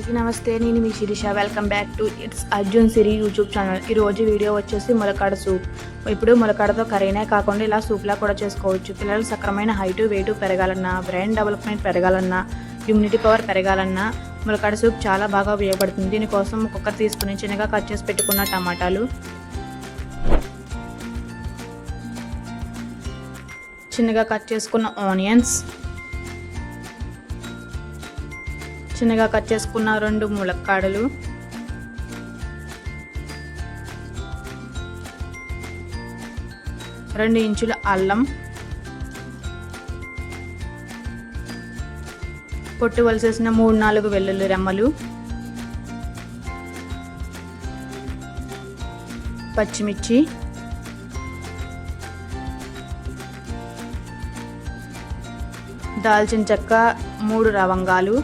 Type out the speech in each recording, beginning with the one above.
నమస్తే, నేను మీ Sirisha. Welcome back to it's Arjun Siri YouTube channel. ఈరోజు వీడియో వచ్చేసి ములక్కాడ సూప్. ఇప్పుడు ములక్కాడతో కర్రీనే కాకుండా ఇలా సూప్లా కూడా చేసుకోవచ్చు. పిల్లలు సక్రమైన హైటు వెయిట్ పెరగాలన్నా, బ్రెయిన్ డెవలప్మెంట్ పెరగాలన్నా, ఇమ్యూనిటీ పవర్ పెరగాలన్నా ములక్కాడ సూప్ చాలా బాగా ఉపయోగపడుతుంది. దీనికోసం ఒక్కొక్క తీసుకుని చిన్నగా కట్ చేసి పెట్టుకున్న టమాటాలు, చిన్నగా కట్ చేసుకున్న ఆనియన్స్, చిన్నగా కట్ చేసుకున్న 2 ములక్కాడలు, రెండు ఇంచుల అల్లం, పొట్టు వలిసేసిన 3-4 వెల్లుల్లి రెమ్మలు, పచ్చిమిర్చి, దాల్చిన చెక్క 3 లవంగాలు,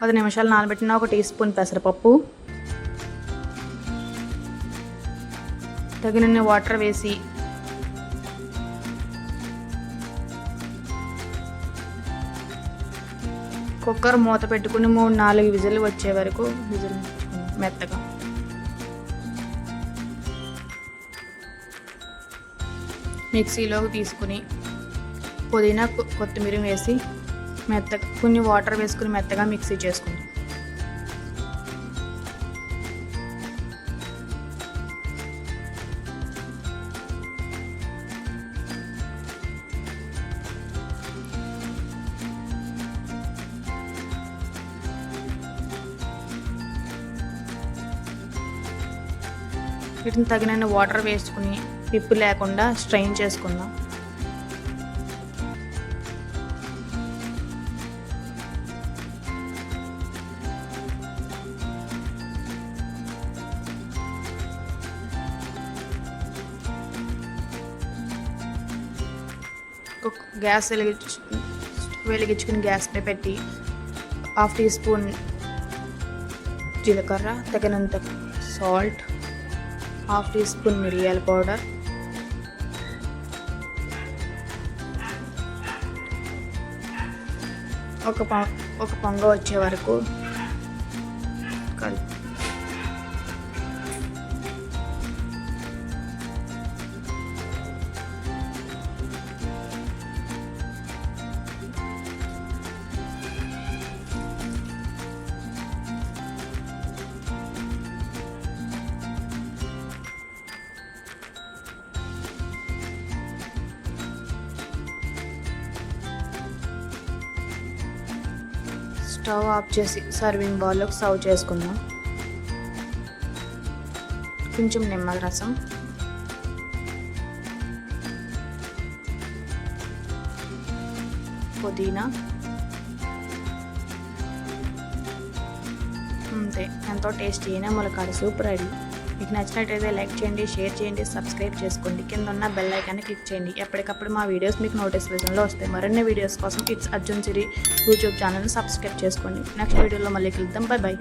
10 నిమిషాలు నానబెట్టిన 1 టీ స్పూన్ పెసరపప్పు, తగినన్ని వాటర్ వేసి కుక్కర్ మూత పెట్టుకుని 3-4 విజిల్ వచ్చే వరకు మెత్తగా. మిక్సీలోకి తీసుకుని పుదీనా కొత్తిమీర వేసి మెత్తగా కొన్ని వాటర్ వేసుకుని మెత్తగా మిక్సీ చేసుకుంటాం. వీటిని తగినన్ని వాటర్ వేసుకుని పిప్పు లేకుండా స్ట్రెయిన్ చేసుకుందాం. గ్యాస్ వెలిగించుకుని గ్యాస్ పై పెట్టి 1/2 టీ స్పూన్ జీలకర్ర, తగినంత సాల్ట్, 1/2 టీ స్పూన్ మిరియాల పౌడర్, ఒక పొంగ వచ్చే వరకు కలిపి స్టవ్ ఆఫ్ చేసి సర్వింగ్ బౌల్లోకి సర్వ్ చేసుకుందాం. కొంచెం నిమ్మల రసం, పుదీనా, అంతే. ఎంతో టేస్టీ అయిన ములక్కాడ సూప్ రెడీ. మీకు నచ్చినట్టయితే లైక్ చేయండి, షేర్ చేయండి, సబ్స్క్రైబ్ చేసుకోండి. కింద ఉన్న బెల్ ఐకాన్ని క్లిక్ చేయండి. ఎప్పటికప్పుడు మా వీడియోస్ మీకు నోటిఫికేషన్లో వస్తాయి. మరిన్ని వీడియోస్ కోసం ఇట్స్ అర్జున్ సిరి యూట్యూబ్ ఛానల్ని సబ్స్క్రైబ్ చేసుకోండి. నెక్స్ట్ వీడియోలో మళ్ళీ కలుద్దాం. బై.